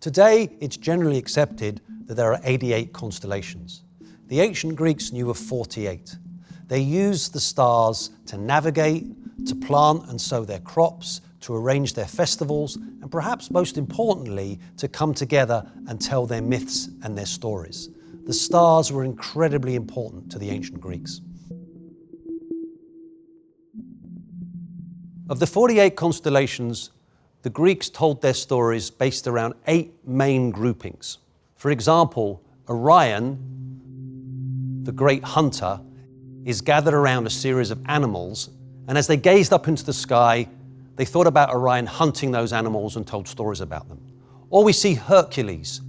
Today, it's generally accepted that there are 88 constellations. The ancient Greeks knew of 48. They used the stars to navigate, to plant and sow their crops, to arrange their festivals, and perhaps most importantly, to come together and tell their myths and their stories. The stars were incredibly important to the ancient Greeks. Of the 48 constellations, the Greeks told their stories based around 8 main groupings. For example, Orion, the great hunter, is gathered around a series of animals, and as they gazed up into the sky, they thought about Orion hunting those animals and told stories about them. Or we see Hercules,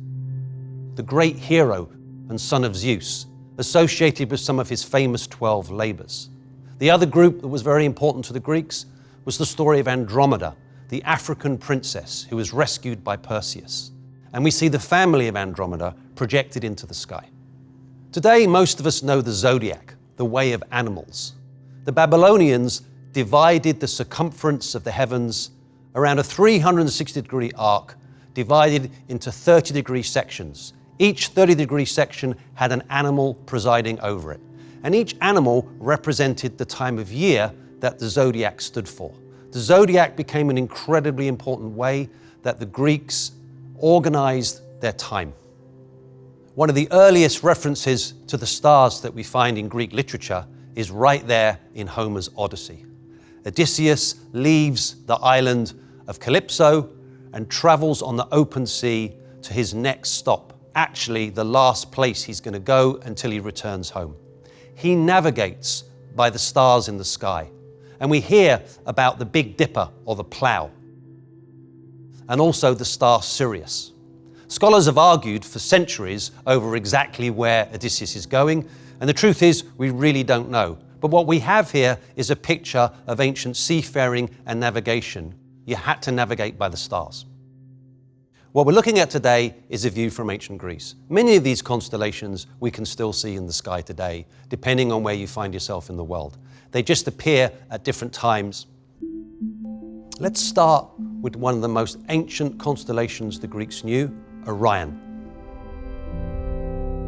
the great hero and son of Zeus, associated with some of his famous 12 labors. The other group that was very important to the Greeks was the story of Andromeda, the African princess who was rescued by Perseus. And we see the family of Andromeda projected into the sky. Today, most of us know the zodiac, the way of animals. The Babylonians divided the circumference of the heavens around a 360-degree arc, divided into 30-degree sections. Each 30-degree section had an animal presiding over it. And each animal represented the time of year that the zodiac stood for. The zodiac became an incredibly important way that the Greeks organized their time. One of the earliest references to the stars that we find in Greek literature is right there in Homer's Odyssey. Odysseus leaves the island of Calypso and travels on the open sea to his next stop, actually the last place he's going to go until he returns home. He navigates by the stars in the sky. And we hear about the Big Dipper or the Plough, and also the star Sirius. Scholars have argued for centuries over exactly where Odysseus is going, and the truth is we really don't know. But what we have here is a picture of ancient seafaring and navigation. You had to navigate by the stars. What we're looking at today is a view from ancient Greece. Many of these constellations we can still see in the sky today, depending on where you find yourself in the world. They just appear at different times. Let's start with one of the most ancient constellations the Greeks knew, Orion.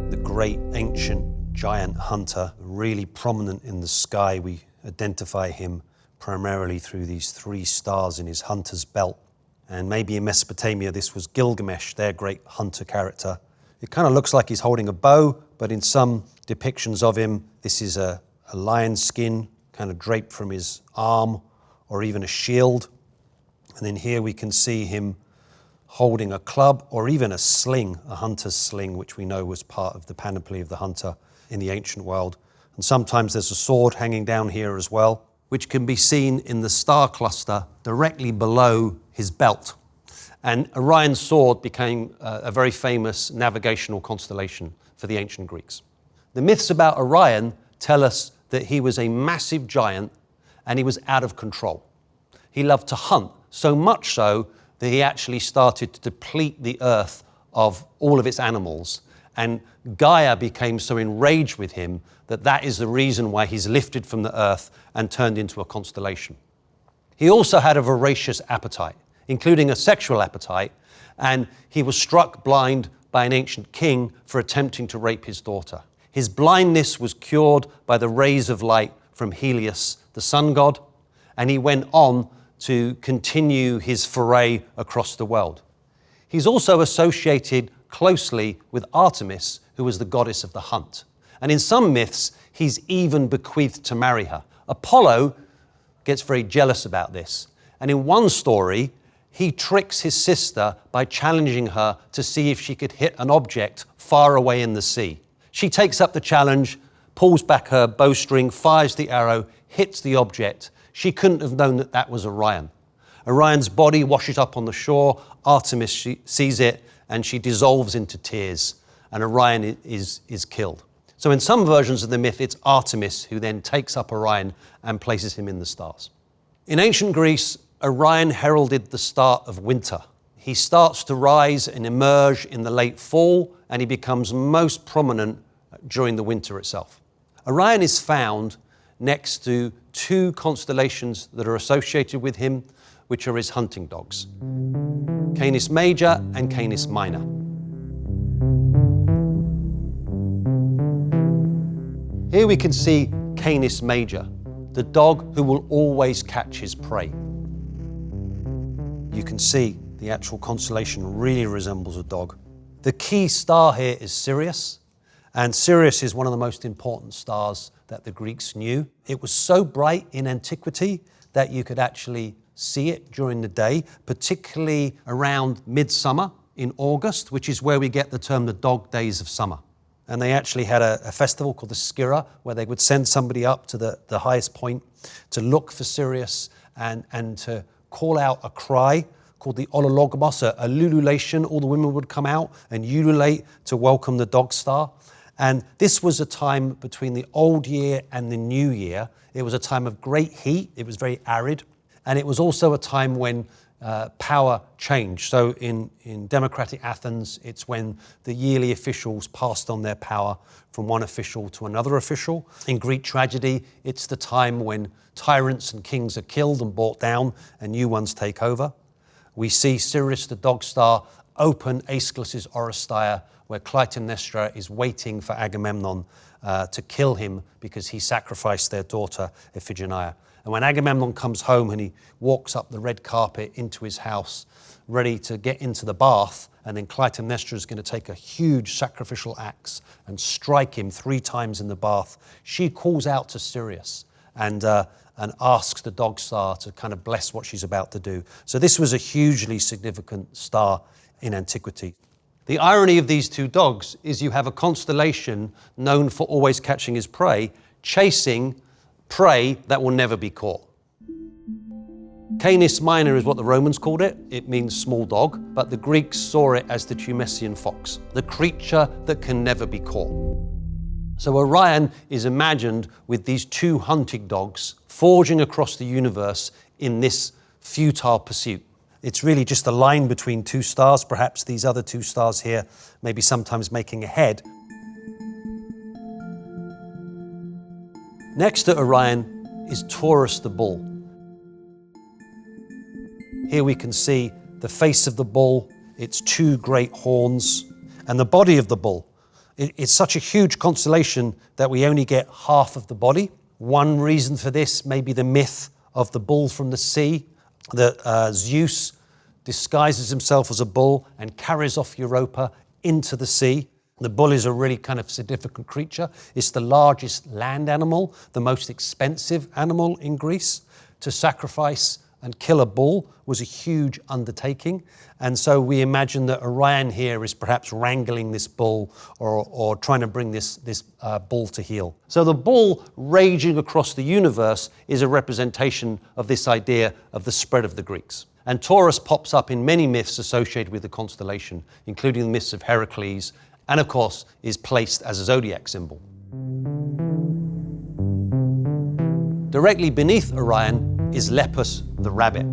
The great ancient giant hunter, really prominent in the sky. We identify him primarily through these 3 stars in his hunter's belt. And maybe in Mesopotamia, this was Gilgamesh, their great hunter character. It kind of looks like he's holding a bow, but in some depictions of him, this is a lion skin kind of draped from his arm, or even a shield. And then here we can see him holding a club or even a sling, a hunter's sling, which we know was part of the panoply of the hunter in the ancient world. And sometimes there's a sword hanging down here as well, which can be seen in the star cluster directly below his belt. And Orion's sword became a very famous navigational constellation for the ancient Greeks. The myths about Orion tell us that he was a massive giant and he was out of control. He loved to hunt, so much so that he actually started to deplete the earth of all of its animals. And Gaia became so enraged with him that that is the reason why he's lifted from the earth and turned into a constellation. He also had a voracious appetite, including a sexual appetite, and he was struck blind by an ancient king for attempting to rape his daughter. His blindness was cured by the rays of light from Helios, the sun god, and he went on to continue his foray across the world. He's also associated closely with Artemis, who was the goddess of the hunt. And in some myths, he's even bequeathed to marry her. Apollo gets very jealous about this. And in one story, he tricks his sister by challenging her to see if she could hit an object far away in the sea. She takes up the challenge, pulls back her bowstring, fires the arrow, hits the object. She couldn't have known that that was Orion. Orion's body washes up on the shore. Artemis sees it, and she dissolves into tears, and Orion is killed. So in some versions of the myth, it's Artemis who then takes up Orion and places him in the stars. In ancient Greece, Orion heralded the start of winter. He starts to rise and emerge in the late fall, and he becomes most prominent during the winter itself. Orion is found next to 2 constellations that are associated with him. which are his hunting dogs, Canis Major and Canis Minor. Here we can see Canis Major, the dog who will always catch his prey. You can see the actual constellation really resembles a dog. The key star here is Sirius, and Sirius is one of the most important stars that the Greeks knew. It was so bright in antiquity that you could actually see it during the day, particularly around midsummer in August, which is where we get the term the dog days of summer. And they actually had a festival called the Skira, where they would send somebody up to the highest point to look for Sirius and to call out a cry called the olologomos, a ululation. All the women would come out and ululate to welcome the dog star. And this was a time between the old year and the new year. It was a time of great heat. It was very arid. And it was also a time when power changed. So in democratic Athens, it's when the yearly officials passed on their power from one official to another official. In Greek tragedy, it's the time when tyrants and kings are killed and brought down and new ones take over. We see Sirius, the dog star, open Aeschylus' Oresteia, where Clytemnestra is waiting for Agamemnon to kill him because he sacrificed their daughter Iphigenia. And when Agamemnon comes home and he walks up the red carpet into his house, ready to get into the bath, and then Clytemnestra is going to take a huge sacrificial axe and strike him 3 times in the bath, she calls out to Sirius and asks the dog star to kind of bless what she's about to do. So this was a hugely significant star in antiquity. The irony of these two dogs is you have a constellation known for always catching his prey, chasing prey that will never be caught. Canis Minor is what the Romans called it. It means small dog, but the Greeks saw it as the Tumesian fox, the creature that can never be caught. So Orion is imagined with these 2 hunting dogs forging across the universe in this futile pursuit. It's really just a line between 2 stars, perhaps these other 2 stars here, maybe sometimes making a head. Next to Orion is Taurus the bull. Here we can see the face of the bull, its 2 great horns, and the body of the bull. It's such a huge constellation that we only get half of the body. One reason for this may be the myth of the bull from the sea, that Zeus disguises himself as a bull and carries off Europa into the sea. The bull is a really kind of significant creature. It's the largest land animal, the most expensive animal in Greece. To sacrifice and kill a bull was a huge undertaking. And so we imagine that Orion here is perhaps wrangling this bull or trying to bring this bull to heel. So the bull raging across the universe is a representation of this idea of the spread of the Greeks. And Taurus pops up in many myths associated with the constellation, including the myths of Heracles, and of course is placed as a zodiac symbol. Directly beneath Orion is Lepus the rabbit.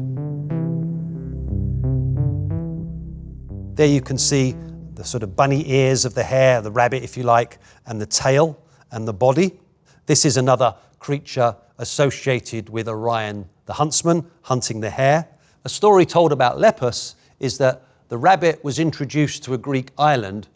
There you can see the sort of bunny ears of the hare, the rabbit if you like, and the tail and the body. This is another creature associated with Orion the huntsman, hunting the hare. A story told about Lepus is that the rabbit was introduced to a Greek island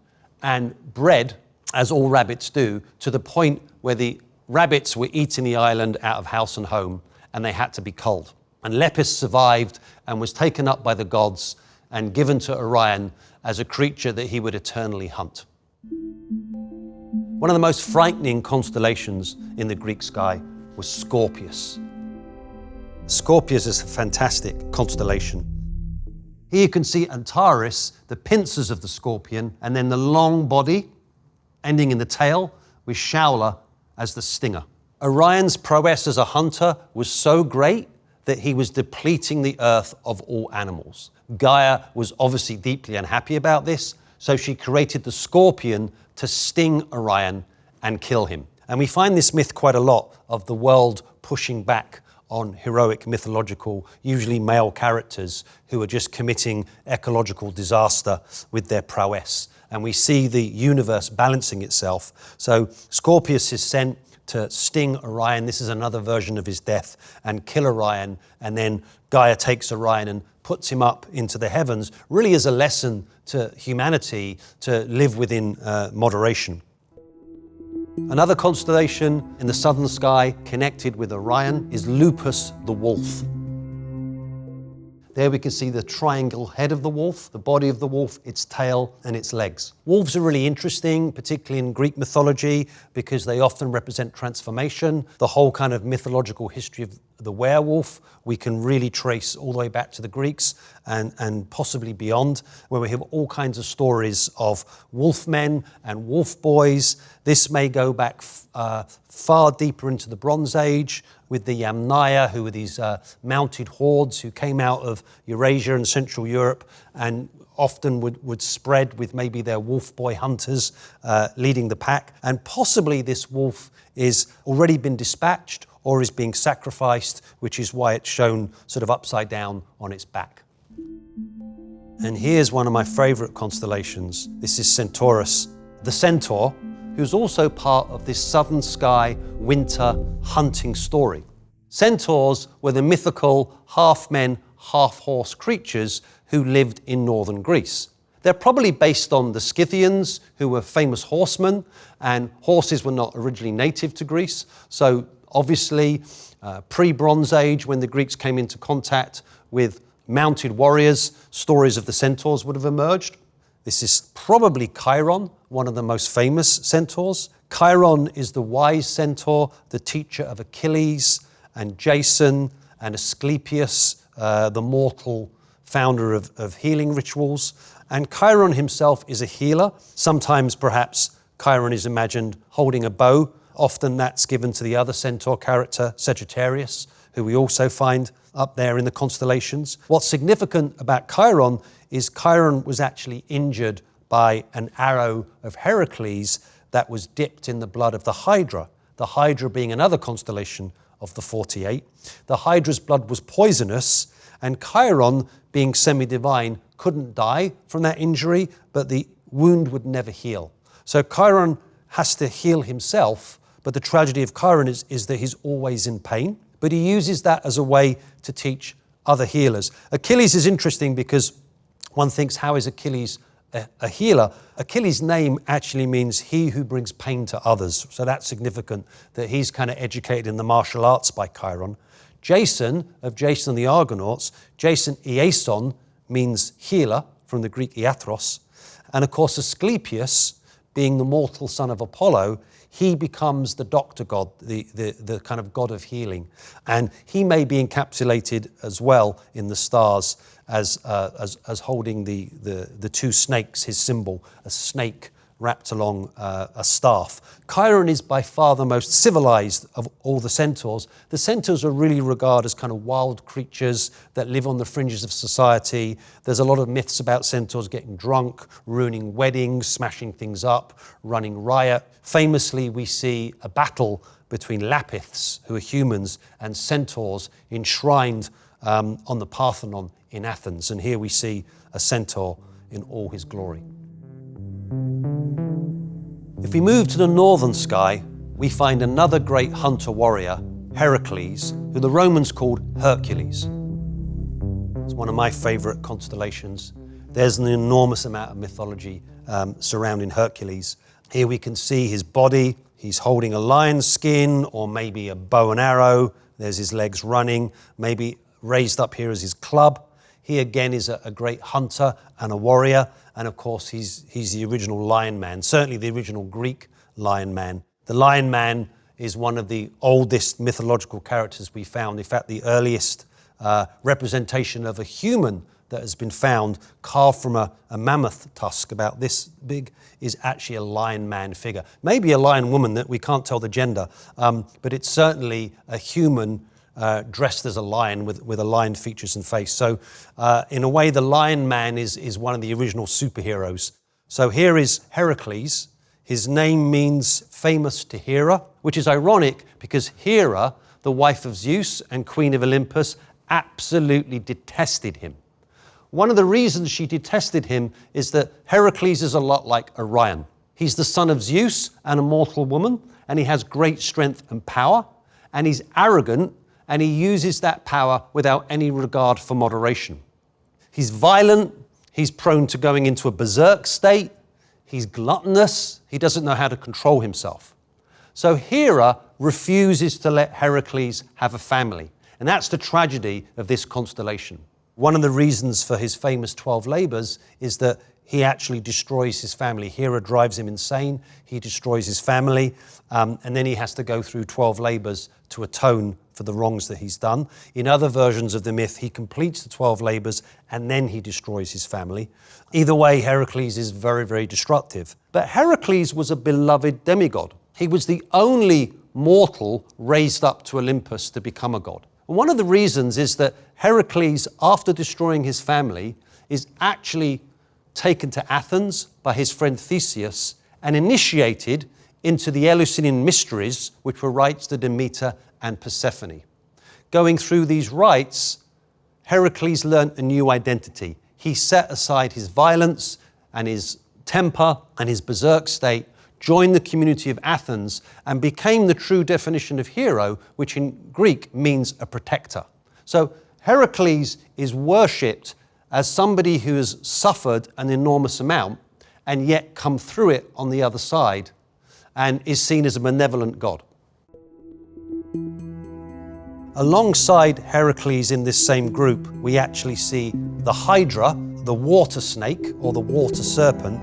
and bred, as all rabbits do, to the point where the rabbits were eating the island out of house and home, and they had to be culled. And Lepus survived and was taken up by the gods and given to Orion as a creature that he would eternally hunt. One of the most frightening constellations in the Greek sky was Scorpius. Scorpius is a fantastic constellation. Here you can see Antares, the pincers of the scorpion, and then the long body ending in the tail with Shaula as the stinger. Orion's prowess as a hunter was so great that he was depleting the earth of all animals. Gaia was obviously deeply unhappy about this, so she created the scorpion to sting Orion and kill him. And we find this myth quite a lot of the world pushing back on heroic mythological, usually male characters who are just committing ecological disaster with their prowess. And we see the universe balancing itself. So Scorpius is sent to sting Orion. This is another version of his death, and kill Orion. And then Gaia takes Orion and puts him up into the heavens, really as a lesson to humanity to live within moderation. Another constellation in the southern sky connected with Orion is Lupus the wolf. There we can see the triangle head of the wolf, the body of the wolf, its tail and its legs. Wolves are really interesting, particularly in Greek mythology, because they often represent transformation. The whole kind of mythological history of the werewolf we can really trace all the way back to the Greeks and possibly beyond, where we have all kinds of stories of wolf men and wolf boys. This may go back far deeper into the Bronze Age with the Yamnaya, who were these mounted hordes who came out of Eurasia and Central Europe and often would spread with maybe their wolf boy hunters leading the pack. And possibly this wolf is already been dispatched or is being sacrificed, which is why it's shown sort of upside down on its back. And here's one of my favorite constellations. This is Centaurus, the centaur, who's also part of this southern sky winter hunting story. Centaurs were the mythical half-men, half-horse creatures who lived in northern Greece. They're probably based on the Scythians, who were famous horsemen, and horses were not originally native to Greece. So obviously, pre-Bronze Age, when the Greeks came into contact with mounted warriors, stories of the centaurs would have emerged. This is probably Chiron, one of the most famous centaurs. Chiron is the wise centaur, the teacher of Achilles and Jason and Asclepius, the mortal founder of healing rituals. And Chiron himself is a healer. Sometimes perhaps Chiron is imagined holding a bow. Often that's given to the other centaur character, Sagittarius, who we also find up there in the constellations. What's significant about Chiron is Chiron was actually injured by an arrow of Heracles that was dipped in the blood of the Hydra. The Hydra being another constellation of the 48. The Hydra's blood was poisonous, and Chiron, being semi-divine, couldn't die from that injury, but the wound would never heal. So Chiron has to heal himself, but the tragedy of Chiron is that he's always in pain. But he uses that as a way to teach other healers. Achilles is interesting because one thinks, how is Achilles a healer? Achilles' name actually means he who brings pain to others. So that's significant that he's kind of educated in the martial arts by Chiron. Jason, of Jason and the Argonauts, Jason Iason means healer, from the Greek iathros. And of course, Asclepius, being the mortal son of Apollo, he becomes the doctor god, the kind of god of healing. And he may be encapsulated as well in the stars as holding the two snakes, his symbol, a snake wrapped along a staff. Chiron is by far the most civilized of all the centaurs. The centaurs are really regarded as kind of wild creatures that live on the fringes of society. There's a lot of myths about centaurs getting drunk, ruining weddings, smashing things up, running riot. Famously, we see a battle between Lapiths, who are humans, and centaurs enshrined on the Parthenon in Athens. And here we see a centaur in all his glory. If we move to the northern sky, we find another great hunter warrior, Heracles, who the Romans called Hercules. It's one of my favorite constellations. There's an enormous amount of mythology surrounding Hercules. Here we can see his body. He's holding a lion's skin or maybe a bow and arrow. There's his legs running, maybe raised up here as his club. He again is a great hunter and a warrior. And of course, he's the original Lion Man, certainly the original Greek Lion Man. The Lion Man is one of the oldest mythological characters we found. In fact, the earliest representation of a human that has been found carved from a mammoth tusk about this big is actually a Lion Man figure. Maybe a lion woman, that we can't tell the gender, but it's certainly a human dressed as a lion with a lion features and face. So in a way, the Lion Man is one of the original superheroes. So here is Heracles. His name means famous to Hera, which is ironic because Hera, the wife of Zeus and queen of Olympus, absolutely detested him. One of the reasons she detested him is that Heracles is a lot like Orion. He's the son of Zeus and a mortal woman, and he has great strength and power, and he's arrogant, and he uses that power without any regard for moderation. He's violent, he's prone to going into a berserk state, he's gluttonous, he doesn't know how to control himself. So Hera refuses to let Heracles have a family, and that's the tragedy of this constellation. One of the reasons for his famous 12 labors is that he actually destroys his family. Hera drives him insane, he destroys his family, and then he has to go through 12 labors to atone for the wrongs that he's done. In other versions of the myth, he completes the 12 labors and then he destroys his family. Either way, Heracles is very, very destructive. But Heracles was a beloved demigod. He was the only mortal raised up to Olympus to become a god. And one of the reasons is that Heracles, after destroying his family, is actually taken to Athens by his friend Theseus and initiated into the Eleusinian mysteries, which were rites to Demeter and Persephone. Going through these rites, Heracles learnt a new identity. He set aside his violence and his temper and his berserk state, joined the community of Athens, and became the true definition of hero, which in Greek means a protector. So Heracles is worshipped as somebody who has suffered an enormous amount and yet come through it on the other side and is seen as a benevolent god. Alongside Heracles in this same group, we actually see the Hydra, the water snake or the water serpent,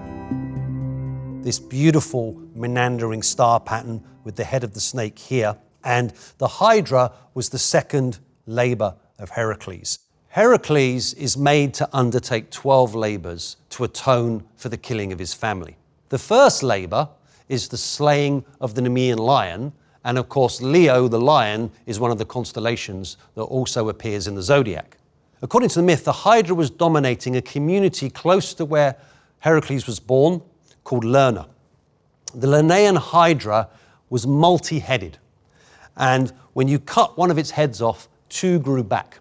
this beautiful meandering star pattern with the head of the snake here. And the Hydra was the second labor of Heracles. Heracles is made to undertake 12 labors to atone for the killing of his family. The first labor is the slaying of the Nemean lion, and of course Leo the lion is one of the constellations that also appears in the zodiac. According to the myth, the Hydra was dominating a community close to where Heracles was born called Lerna. The Lernaean Hydra was multi-headed, and when you cut one of its heads off, two grew back.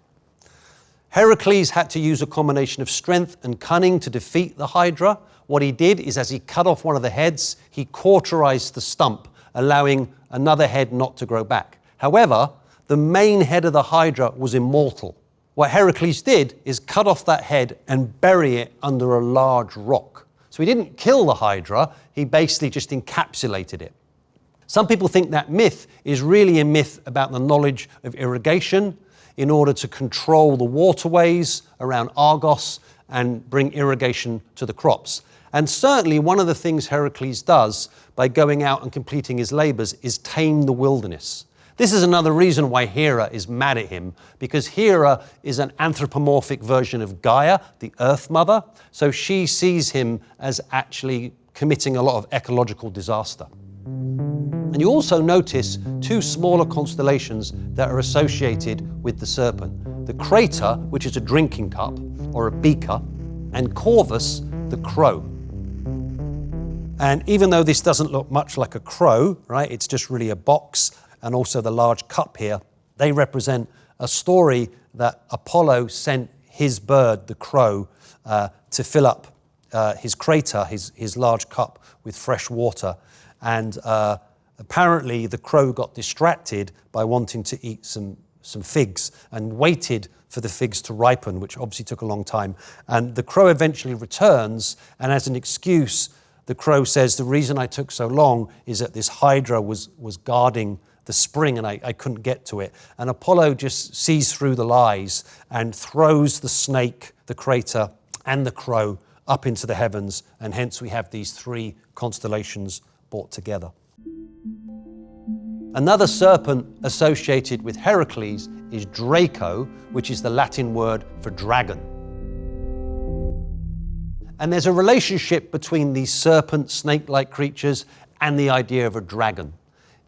Heracles had to use a combination of strength and cunning to defeat the Hydra. What he did is, as he cut off one of the heads, he cauterized the stump, allowing another head not to grow back. However, the main head of the Hydra was immortal. What Heracles did is cut off that head and bury it under a large rock. So he didn't kill the Hydra, he basically just encapsulated it. Some people think that myth is really a myth about the knowledge of irrigation in order to control the waterways around Argos and bring irrigation to the crops. And certainly one of the things Heracles does by going out and completing his labors is tame the wilderness. This is another reason why Hera is mad at him, because Hera is an anthropomorphic version of Gaia, the Earth Mother, so she sees him as actually committing a lot of ecological disaster. And you also notice two smaller constellations that are associated with the serpent. The Crater, which is a drinking cup or a beaker, and Corvus, the crow. And even though this doesn't look much like a crow, right, it's just really a box, and also the large cup here, they represent a story that Apollo sent his bird, the crow, to fill up his crater, his large cup, with fresh water. And apparently the crow got distracted by wanting to eat some figs and waited for the figs to ripen, which obviously took a long time. And the crow eventually returns, and as an excuse, the crow says, the reason I took so long is that this Hydra was guarding the spring and I couldn't get to it. And Apollo just sees through the lies and throws the snake, the crater, and the crow up into the heavens, and hence we have these three constellations brought together. Another serpent associated with Heracles is Draco, which is the Latin word for dragon. And there's a relationship between these serpent, snake-like creatures and the idea of a dragon.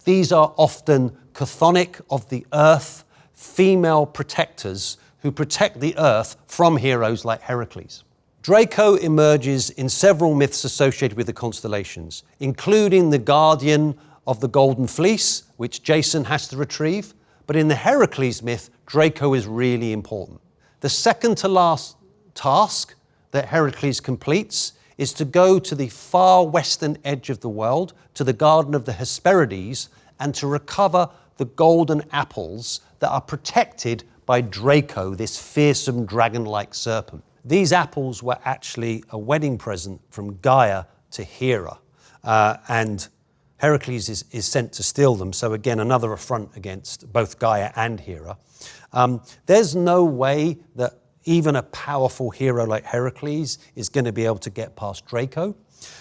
These are often chthonic of the earth, female protectors who protect the earth from heroes like Heracles. Draco emerges in several myths associated with the constellations, including the guardian of the Golden Fleece, which Jason has to retrieve. But in the Heracles myth, Draco is really important. The second to last task that Heracles completes is to go to the far western edge of the world, to the Garden of the Hesperides, and to recover the golden apples that are protected by Draco, this fearsome dragon-like serpent. These apples were actually a wedding present from Gaia to Hera, and Heracles is sent to steal them. So again, another affront against both Gaia and Hera. There's no way that even a powerful hero like Heracles is going to be able to get past Draco.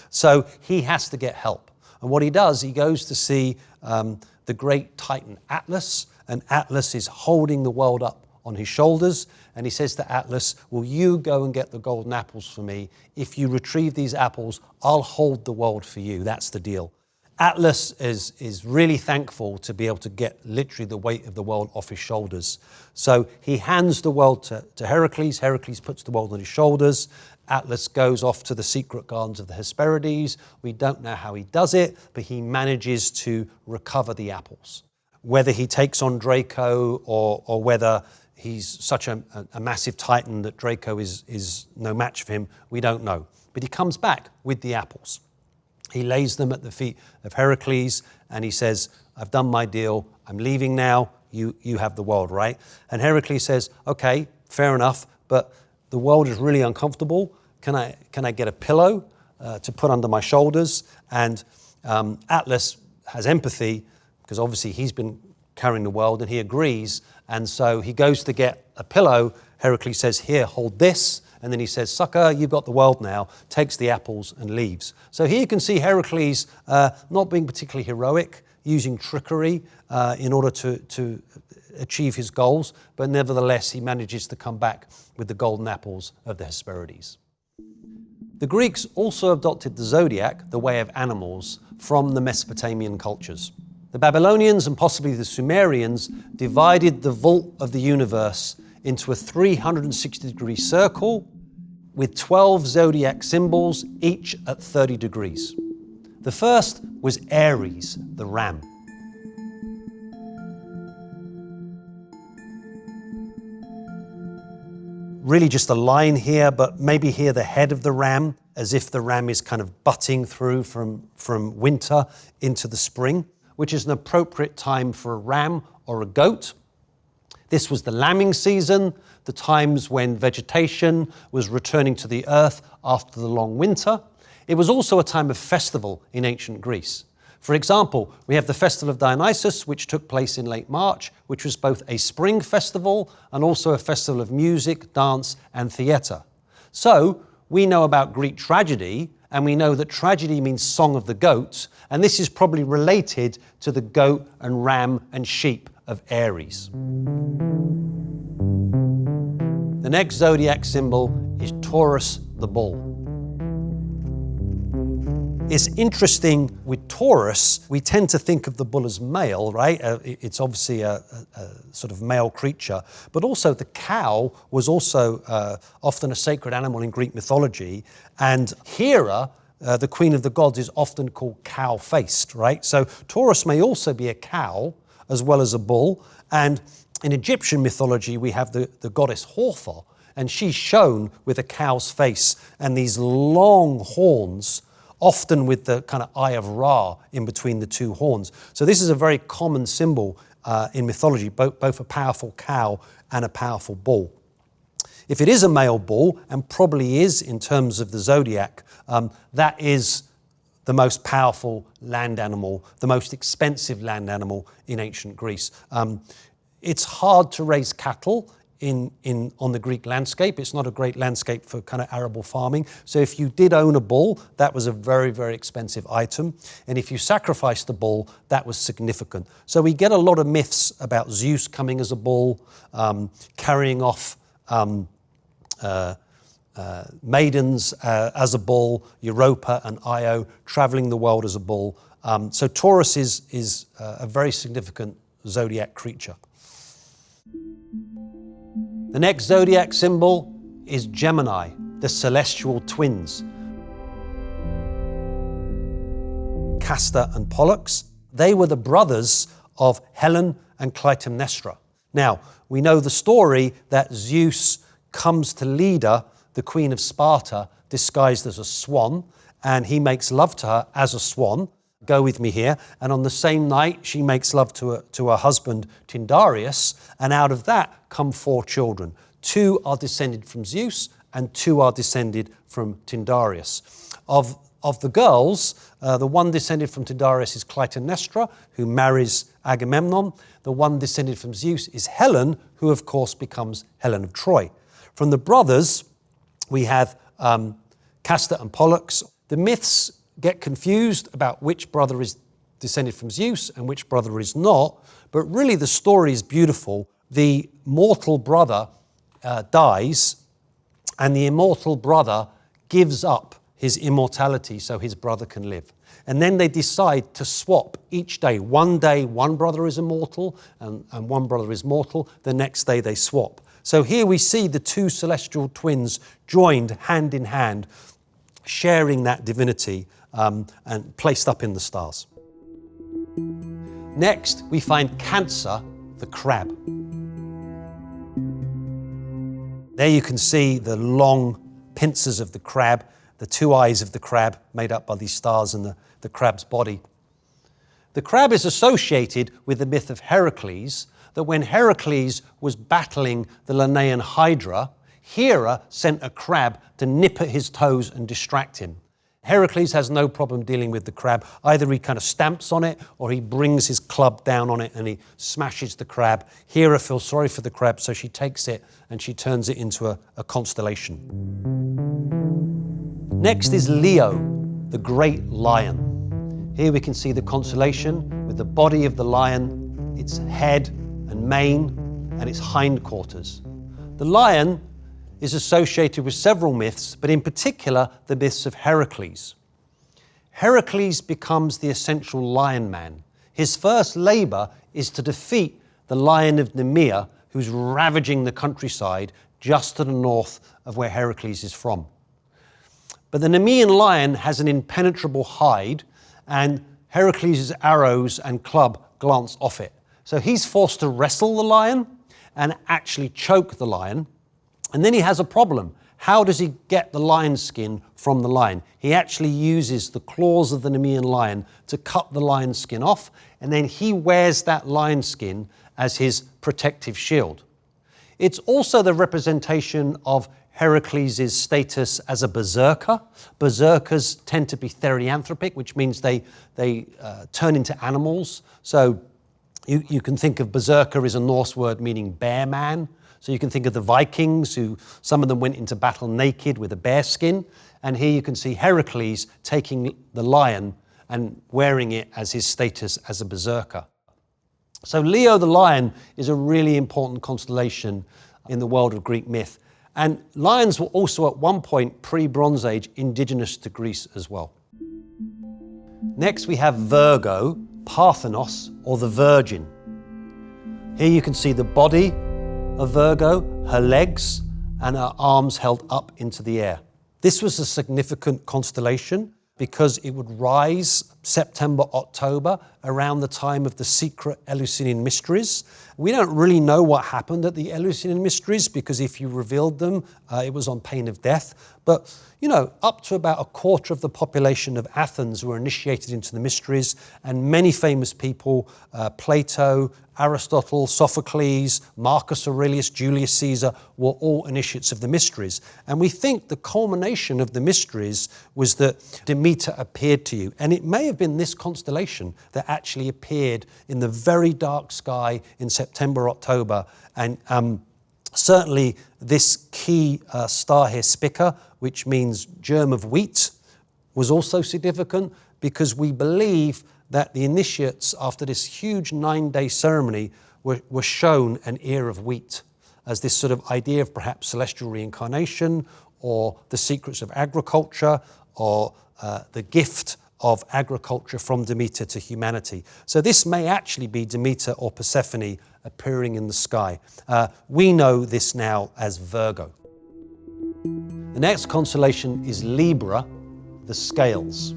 So he has to get help. And what he does, he goes to see the great Titan Atlas, and Atlas is holding the world up on his shoulders, and he says to Atlas, will you go and get the golden apples for me? If you retrieve these apples, I'll hold the world for you. That's the deal. Atlas is really thankful to be able to get literally the weight of the world off his shoulders. So he hands the world to Heracles. Heracles puts the world on his shoulders. Atlas goes off to the secret gardens of the Hesperides. We don't know how he does it, but he manages to recover the apples. Whether he takes on Draco or whether he's such a massive titan that Draco is no match for him, we don't know. But he comes back with the apples. He lays them at the feet of Heracles and he says, I've done my deal, I'm leaving now, you have the world, right? And Heracles says, okay, fair enough, but the world is really uncomfortable. Can I get a pillow to put under my shoulders? And Atlas has empathy because obviously he's been carrying the world and he agrees. And so he goes to get a pillow. Heracles says, here, hold this. And then he says, sucker, you've got the world now, takes the apples and leaves. So here you can see Heracles not being particularly heroic, using trickery in order to achieve his goals, but nevertheless he manages to come back with the golden apples of the Hesperides. The Greeks also adopted the zodiac, the way of animals, from the Mesopotamian cultures. The Babylonians and possibly the Sumerians divided the vault of the universe into a 360-degree circle with 12 zodiac symbols, each at 30 degrees. The first was Aries, the ram. Really just a line here, but maybe here the head of the ram, as if the ram is kind of butting through from winter into the spring, which is an appropriate time for a ram or a goat. This was the lambing season, the times when vegetation was returning to the earth after the long winter. It was also a time of festival in ancient Greece. For example, we have the Festival of Dionysus, which took place in late March, which was both a spring festival and also a festival of music, dance, and theatre. So we know about Greek tragedy, and we know that tragedy means song of the goat, and this is probably related to the goat and ram and sheep of Aries. The next zodiac symbol is Taurus, the bull. It's interesting with Taurus, we tend to think of the bull as male, right? It's obviously a sort of male creature, but also the cow was also often a sacred animal in Greek mythology, and Hera, the queen of the gods, is often called cow-faced, right? So Taurus may also be a cow as well as a bull, and in Egyptian mythology we have the goddess Hathor, and she's shown with a cow's face and these long horns, often with the kind of eye of Ra in between the two horns. So this is a very common symbol in mythology, both a powerful cow and a powerful bull. If it is a male bull, and probably is in terms of the zodiac, that is the most powerful land animal, the most expensive land animal in ancient Greece. It's hard to raise cattle on the Greek landscape. It's not a great landscape for kind of arable farming. So if you did own a bull, that was a very, very expensive item. And if you sacrificed the bull, that was significant. So we get a lot of myths about Zeus coming as a bull, carrying off maidens as a bull, Europa and Io traveling the world as a bull. So Taurus is a very significant zodiac creature. The next zodiac symbol is Gemini, the celestial twins. Castor and Pollux, they were the brothers of Helen and Clytemnestra. Now, we know the story that Zeus comes to Leda, the queen of Sparta, disguised as a swan, and he makes love to her as a swan. Go with me here. And on the same night, she makes love to her husband, Tyndareus, and out of that come 4 children. 2 are descended from Zeus, and 2 are descended from Tyndareus. Of the girls, the one descended from Tyndareus is Clytemnestra, who marries Agamemnon. The one descended from Zeus is Helen, who of course becomes Helen of Troy. From the brothers, we have Castor and Pollux. The myths get confused about which brother is descended from Zeus and which brother is not, but really the story is beautiful. The mortal brother dies, and the immortal brother gives up his immortality so his brother can live. And then they decide to swap each day. One day, one brother is immortal and one brother is mortal. The next day, they swap. So here we see the 2 celestial twins joined hand in hand, sharing that divinity and placed up in the stars. Next, we find Cancer, the crab. There you can see the long pincers of the crab, the 2 eyes of the crab made up by these stars and the crab's body. The crab is associated with the myth of Heracles, that when Heracles was battling the Lenaean Hydra, Hera sent a crab to nip at his toes and distract him. Heracles has no problem dealing with the crab. Either he kind of stamps on it or he brings his club down on it and he smashes the crab. Hera feels sorry for the crab, so she takes it and she turns it into a constellation. Next is Leo, the great lion. Here we can see the constellation with the body of the lion, its head and mane, and its hindquarters. The lion is associated with several myths, but in particular the myths of Heracles. Heracles becomes the essential lion man. His first labor is to defeat the lion of Nemea, who's ravaging the countryside just to the north of where Heracles is from. But the Nemean lion has an impenetrable hide, and Heracles' arrows and club glance off it. So he's forced to wrestle the lion and actually choke the lion. And then he has a problem. How does he get the lion skin from the lion? He actually uses the claws of the Nemean lion to cut the lion skin off, and then he wears that lion skin as his protective shield. It's also the representation of Heracles' status as a berserker. Berserkers tend to be therianthropic, which means they turn into animals. So you can think of berserker as a Norse word meaning bear man. So you can think of the Vikings, who some of them went into battle naked with a bear skin. And here you can see Heracles taking the lion and wearing it as his status as a berserker. So Leo the lion is a really important constellation in the world of Greek myth. And lions were also at one point, pre-Bronze Age, indigenous to Greece as well. Next we have Virgo, Parthenos, or the Virgin. Here you can see the body of Virgo, her legs, and her arms held up into the air. This was a significant constellation because it would rise September, October, around the time of the secret Eleusinian mysteries. We don't really know what happened at the Eleusinian mysteries because if you revealed them, it was on pain of death. But, up to about a quarter of the population of Athens were initiated into the mysteries, and many famous people, Plato, Aristotle, Sophocles, Marcus Aurelius, Julius Caesar, were all initiates of the mysteries. And we think the culmination of the mysteries was that Demeter appeared to you. And it may have been this constellation that actually appeared in the very dark sky in September, October. And certainly this key star here, Spica, which means germ of wheat, was also significant because we believe that the initiates, after this huge 9-day ceremony, were shown an ear of wheat as this sort of idea of perhaps celestial reincarnation or the secrets of agriculture or the gift of agriculture from Demeter to humanity. So this may actually be Demeter or Persephone appearing in the sky. We know this now as Virgo. The next constellation is Libra, the scales.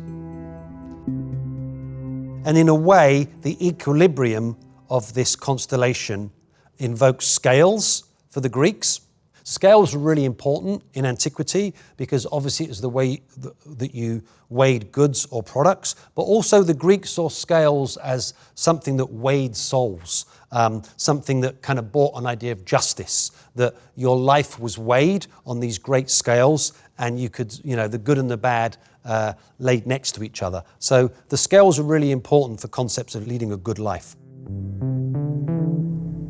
And in a way, the equilibrium of this constellation invokes scales for the Greeks. Scales were really important in antiquity because obviously it was the way that you weighed goods or products, but also the Greeks saw scales as something that weighed souls, something that kind of brought an idea of justice, that your life was weighed on these great scales and you could, the good and the bad laid next to each other. So the scales are really important for concepts of leading a good life.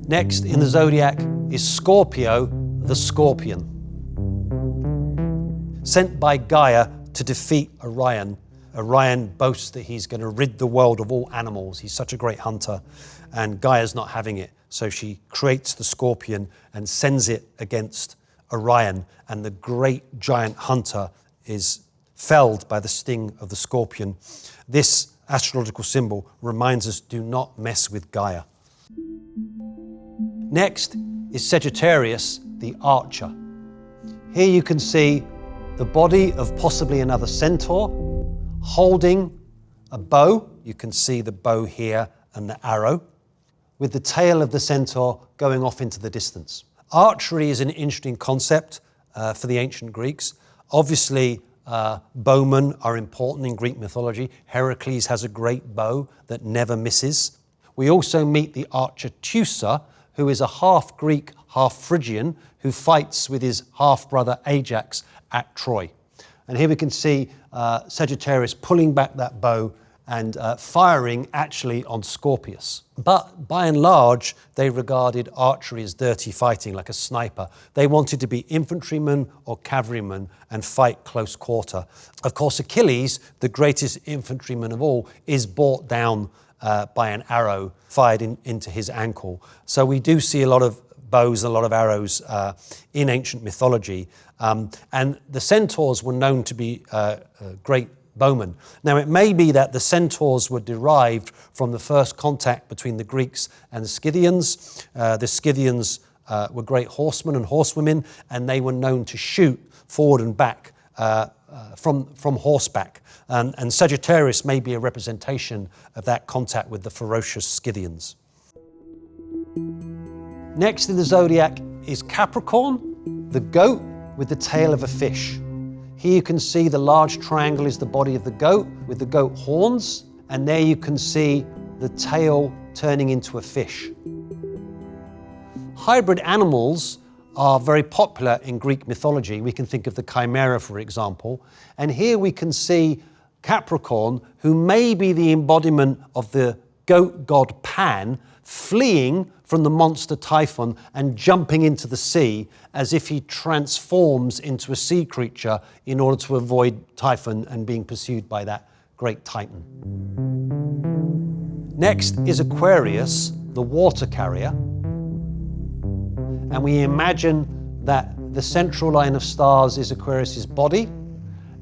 Next in the zodiac is Scorpio, the scorpion. Sent by Gaia to defeat Orion. Orion boasts that he's going to rid the world of all animals. He's such a great hunter, and Gaia's not having it. So she creates the scorpion and sends it against Orion, and the great giant hunter is felled by the sting of the scorpion. This astrological symbol reminds us, do not mess with Gaia. Next is Sagittarius, the archer. Here you can see the body of possibly another centaur holding a bow. You can see the bow here and the arrow, with the tail of the centaur going off into the distance. Archery is an interesting concept for the ancient Greeks. Obviously, bowmen are important in Greek mythology. Heracles has a great bow that never misses. We also meet the archer Teucer, who is a half Greek, half Phrygian, who fights with his half-brother Ajax at Troy. And here we can see Sagittarius pulling back that bow and firing actually on Scorpius. But by and large, they regarded archery as dirty fighting, like a sniper. They wanted to be infantrymen or cavalrymen and fight close quarter. Of course, Achilles, the greatest infantryman of all, is brought down by an arrow fired into his ankle. So we do see a lot of bows and a lot of arrows in ancient mythology. And the centaurs were known to be great bowmen. Now, it may be that the centaurs were derived from the first contact between the Greeks and the Scythians. The Scythians were great horsemen and horsewomen, and they were known to shoot forward and back from horseback. And Sagittarius may be a representation of that contact with the ferocious Scythians. Next in the zodiac is Capricorn, the goat with the tail of a fish. Here you can see the large triangle is the body of the goat with the goat horns, and there you can see the tail turning into a fish. Hybrid animals are very popular in Greek mythology. We can think of the chimera, for example, and here we can see Capricorn, who may be the embodiment of the goat god Pan, fleeing from the monster Typhon and jumping into the sea as if he transforms into a sea creature in order to avoid Typhon and being pursued by that great Titan. Next is Aquarius, the water carrier. And we imagine that the central line of stars is Aquarius's body,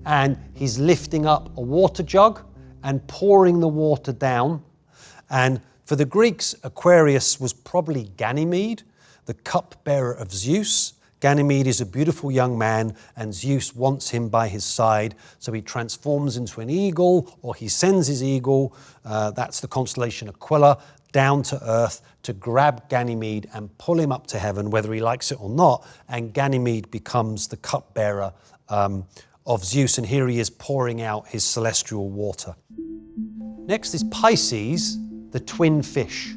and he's lifting up a water jug and pouring the water down. And for the Greeks, Aquarius was probably Ganymede, the cupbearer of Zeus. Ganymede is a beautiful young man, and Zeus wants him by his side, so he transforms into an eagle, or he sends his eagle, that's the constellation Aquila, down to earth to grab Ganymede and pull him up to heaven, whether he likes it or not, and Ganymede becomes the cupbearer of Zeus, and here he is pouring out his celestial water. Next is Pisces, the twin fish.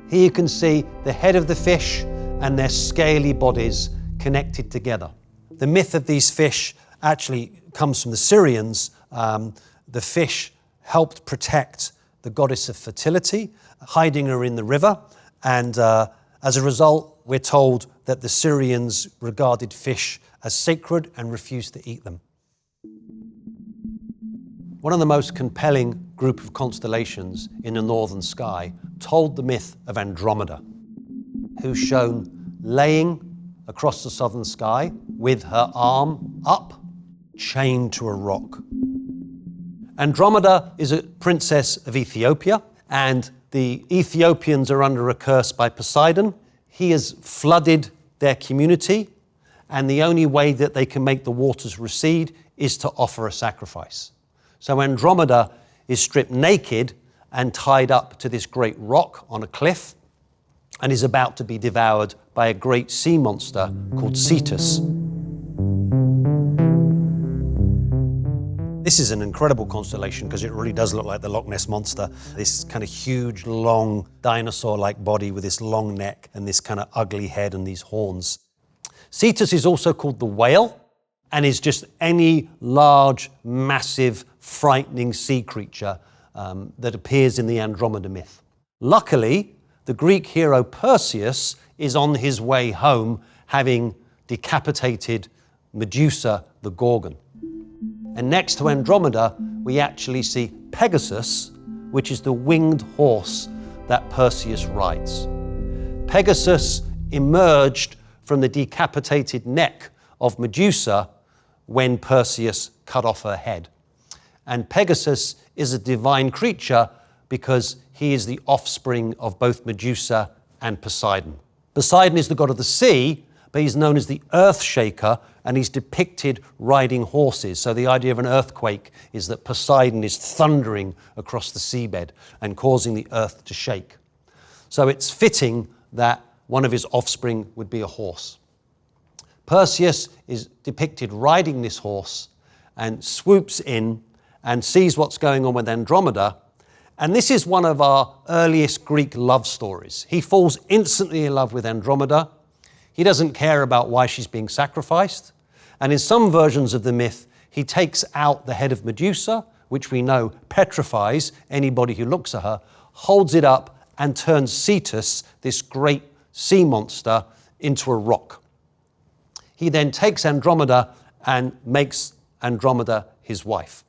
Here you can see the head of the fish and their scaly bodies connected together. The myth of these fish actually comes from the Syrians. The fish helped protect the goddess of fertility, hiding her in the river, and as a result, we're told that the Syrians regarded fish as sacred and refused to eat them. One of the most compelling group of constellations in the northern sky told the myth of Andromeda, who's shown laying across the southern sky with her arm up, chained to a rock. Andromeda is a princess of Ethiopia, and the Ethiopians are under a curse by Poseidon. He has flooded their community, and the only way that they can make the waters recede is to offer a sacrifice. So Andromeda is stripped naked and tied up to this great rock on a cliff. and is about to be devoured by a great sea monster called Cetus. This is an incredible constellation because it really does look like the Loch Ness Monster. This kind of huge, long, dinosaur-like body with this long neck and this kind of ugly head and these horns. Cetus is also called the whale and is just any large, massive, frightening sea creature that appears in the Andromeda myth. Luckily, the Greek hero Perseus is on his way home, having decapitated Medusa the Gorgon. And next to Andromeda, we actually see Pegasus, which is the winged horse that Perseus rides. Pegasus emerged from the decapitated neck of Medusa when Perseus cut off her head. And Pegasus is a divine creature because he is the offspring of both Medusa and Poseidon. Poseidon is the god of the sea, but he's known as the earth shaker, and he's depicted riding horses. So the idea of an earthquake is that Poseidon is thundering across the seabed and causing the earth to shake. So it's fitting that one of his offspring would be a horse. Perseus is depicted riding this horse and swoops in and sees what's going on with Andromeda. And this is one of our earliest Greek love stories. He falls instantly in love with Andromeda. He doesn't care about why she's being sacrificed. And in some versions of the myth, he takes out the head of Medusa, which we know petrifies anybody who looks at her, holds it up and turns Cetus, this great sea monster, into a rock. He then takes Andromeda and makes Andromeda his wife.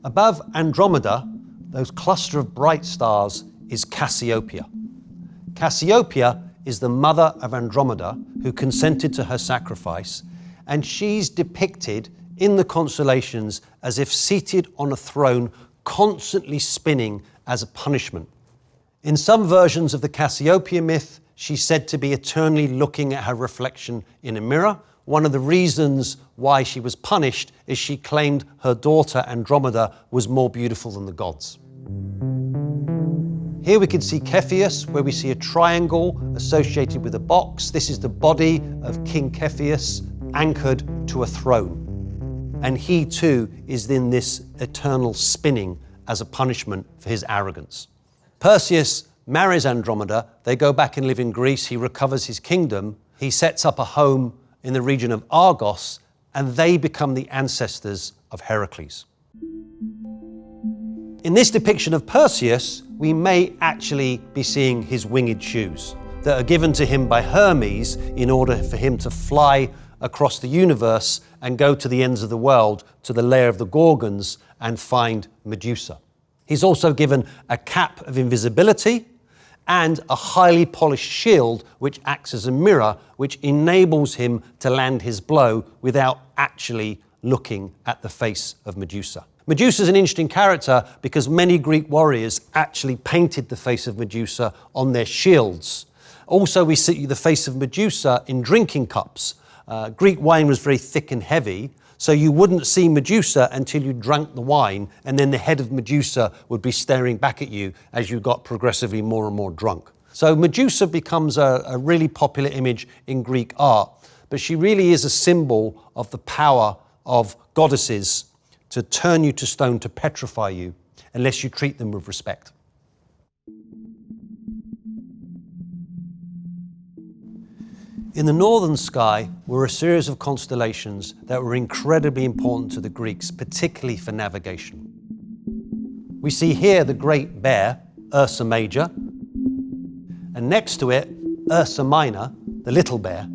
Above Andromeda, those cluster of bright stars, is Cassiopeia. Cassiopeia is the mother of Andromeda, who consented to her sacrifice, and she's depicted in the constellations as if seated on a throne, constantly spinning as a punishment. In some versions of the Cassiopeia myth, she's said to be eternally looking at her reflection in a mirror. One of the reasons why she was punished is she claimed her daughter Andromeda was more beautiful than the gods. Here we can see Cepheus, where we see a triangle associated with a box. This is the body of King Cepheus anchored to a throne. And he too is in this eternal spinning as a punishment for his arrogance. Perseus marries Andromeda. They go back and live in Greece. He recovers his kingdom. He sets up a home in the region of Argos, and they become the ancestors of Heracles. In this depiction of Perseus, we may actually be seeing his winged shoes that are given to him by Hermes in order for him to fly across the universe and go to the ends of the world, to the lair of the Gorgons, and find Medusa. He's also given a cap of invisibility and a highly polished shield which acts as a mirror, which enables him to land his blow without actually looking at the face of Medusa. Medusa is an interesting character because many Greek warriors actually painted the face of Medusa on their shields. Also, we see the face of Medusa in drinking cups. Greek wine was very thick and heavy, so you wouldn't see Medusa until you drank the wine, and then the head of Medusa would be staring back at you as you got progressively more and more drunk. So Medusa becomes a really popular image in Greek art, but she really is a symbol of the power of goddesses to turn you to stone, to petrify you, unless you treat them with respect. In the northern sky were a series of constellations that were incredibly important to the Greeks, particularly for navigation. We see here the Great Bear, Ursa Major, and next to it, Ursa Minor, the Little Bear.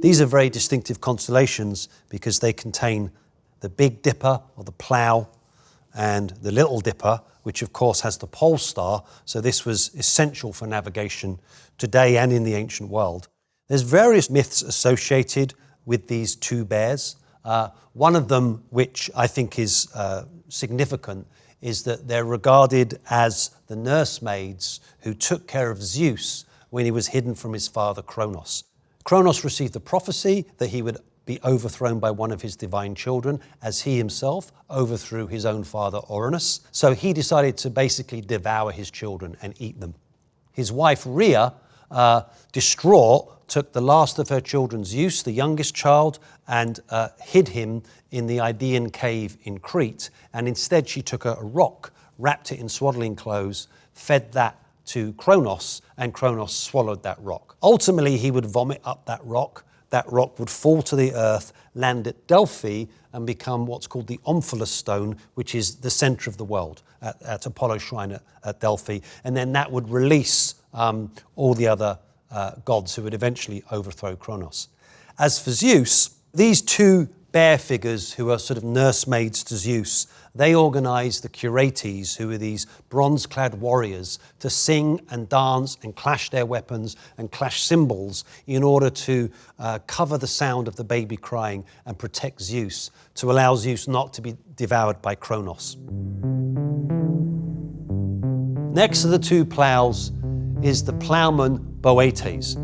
These are very distinctive constellations because they contain the Big Dipper, or the Plough, and the Little Dipper, which of course has the pole star, so this was essential for navigation today and in the ancient world. There's various myths associated with these two bears. One of them, which I think is significant, is that they're regarded as the nursemaids who took care of Zeus when he was hidden from his father Kronos. Kronos received the prophecy that he would be overthrown by one of his divine children, as he himself overthrew his own father Uranus. So he decided to basically devour his children and eat them. His wife Rhea, distraught, took the last of her children, Zeus, the youngest child, and hid him in the Idaean cave in Crete. And instead she took a rock, wrapped it in swaddling clothes, fed that to Kronos, and Kronos swallowed that rock. Ultimately, he would vomit up that rock. That rock would fall to the earth, land at Delphi, and become what's called the Omphalos stone, which is the center of the world at Apollo's shrine at Delphi. And then that would release all the other gods who would eventually overthrow Kronos. As for Zeus, these two bear figures who are sort of nursemaids to Zeus, they organize the Curetes, who are these bronze-clad warriors, to sing and dance and clash their weapons and clash cymbals in order to cover the sound of the baby crying and protect Zeus, to allow Zeus not to be devoured by Kronos. Next to the two plows is the plowman Boetes.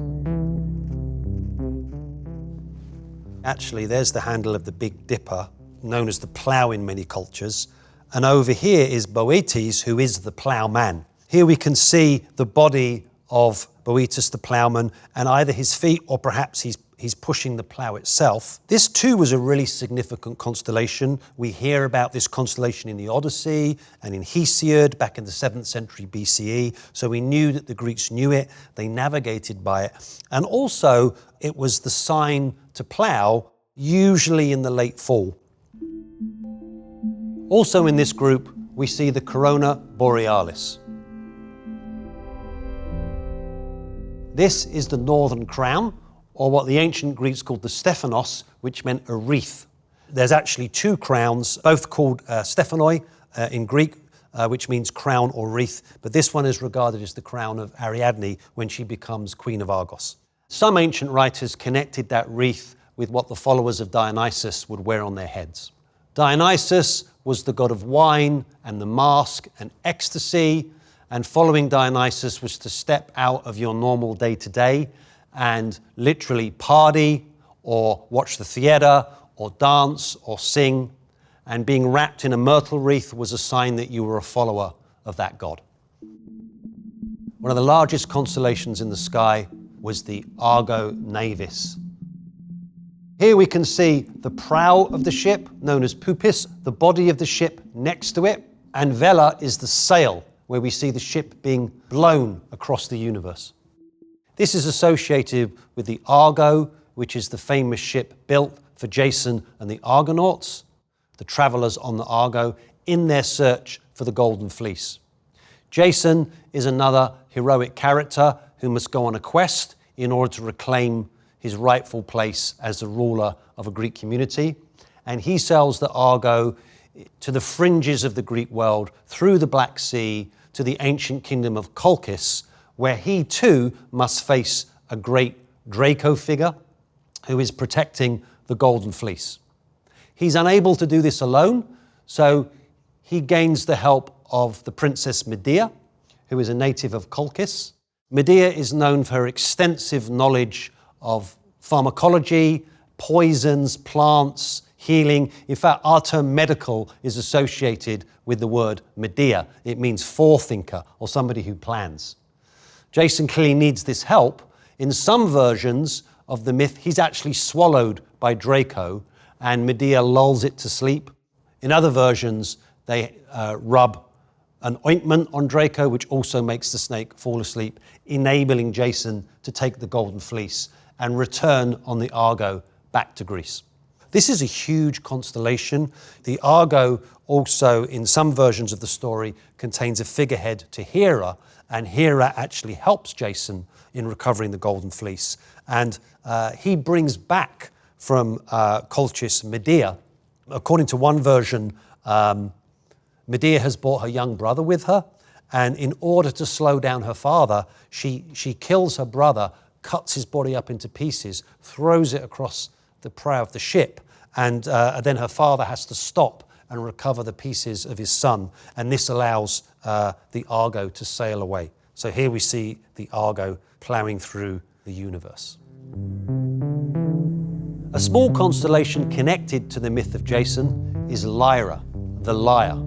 Actually, there's the handle of the Big Dipper, known as the plough in many cultures. And over here is Boetes, who is the ploughman. Here we can see the body of Boetes the ploughman, and either his feet or perhaps he's pushing the plough itself. This too was a really significant constellation. We hear about this constellation in the Odyssey and in Hesiod back in the 7th century BCE. So we knew that the Greeks knew it, they navigated by it. And also it was the sign to plough, usually in the late fall. Also in this group, we see the Corona Borealis. This is the northern crown, or what the ancient Greeks called the Stephanos, which meant a wreath. There's actually two crowns, both called Stephanoi in Greek, which means crown or wreath, but this one is regarded as the crown of Ariadne when she becomes Queen of Argos. Some ancient writers connected that wreath with what the followers of Dionysus would wear on their heads. Dionysus was the god of wine and the mask and ecstasy, and following Dionysus was to step out of your normal day-to-day and literally party or watch the theatre or dance or sing, and being wrapped in a myrtle wreath was a sign that you were a follower of that god. One of the largest constellations in the sky was the Argo Navis. Here we can see the prow of the ship, known as Pupis, the body of the ship next to it, and Vela is the sail, where we see the ship being blown across the universe. This is associated with the Argo, which is the famous ship built for Jason and the Argonauts, the travelers on the Argo, in their search for the Golden Fleece. Jason is another heroic character who must go on a quest in order to reclaim his rightful place as the ruler of a Greek community. And he sails the Argo to the fringes of the Greek world, through the Black Sea, to the ancient kingdom of Colchis, where he too must face a great Draco figure who is protecting the Golden Fleece. He's unable to do this alone, so he gains the help of the princess Medea, who is a native of Colchis. Medea is known for her extensive knowledge of pharmacology, poisons, plants, healing. In fact, our term medical is associated with the word Medea. It means forethinker or somebody who plans. Jason clearly needs this help. In some versions of the myth, he's actually swallowed by Draco and Medea lulls it to sleep. In other versions, they rub an ointment on Draco, which also makes the snake fall asleep, enabling Jason to take the Golden Fleece and return on the Argo back to Greece. This is a huge constellation. The Argo also, in some versions of the story, contains a figurehead to Hera, and Hera actually helps Jason in recovering the Golden Fleece. And he brings back from Colchis Medea. According to one version, Medea has brought her young brother with her, and in order to slow down her father, she kills her brother, cuts his body up into pieces, throws it across the prow of the ship, and then her father has to stop and recover the pieces of his son, and this allows the Argo to sail away. So here we see the Argo ploughing through the universe. A small constellation connected to the myth of Jason is Lyra, the lyre.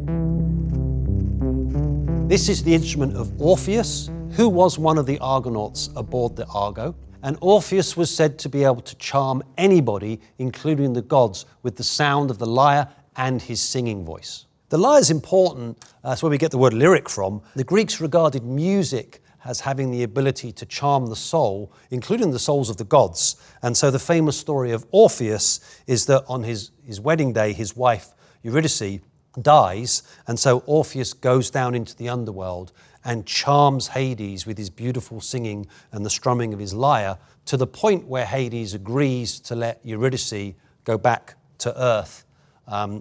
This is the instrument of Orpheus, who was one of the Argonauts aboard the Argo, and Orpheus was said to be able to charm anybody, including the gods, with the sound of the lyre and his singing voice. The lyre is important, that's where we get the word lyric from. The Greeks regarded music as having the ability to charm the soul, including the souls of the gods. And so the famous story of Orpheus is that on his wedding day, his wife Eurydice dies, and so Orpheus goes down into the underworld and charms Hades with his beautiful singing and the strumming of his lyre, to the point where Hades agrees to let Eurydice go back to Earth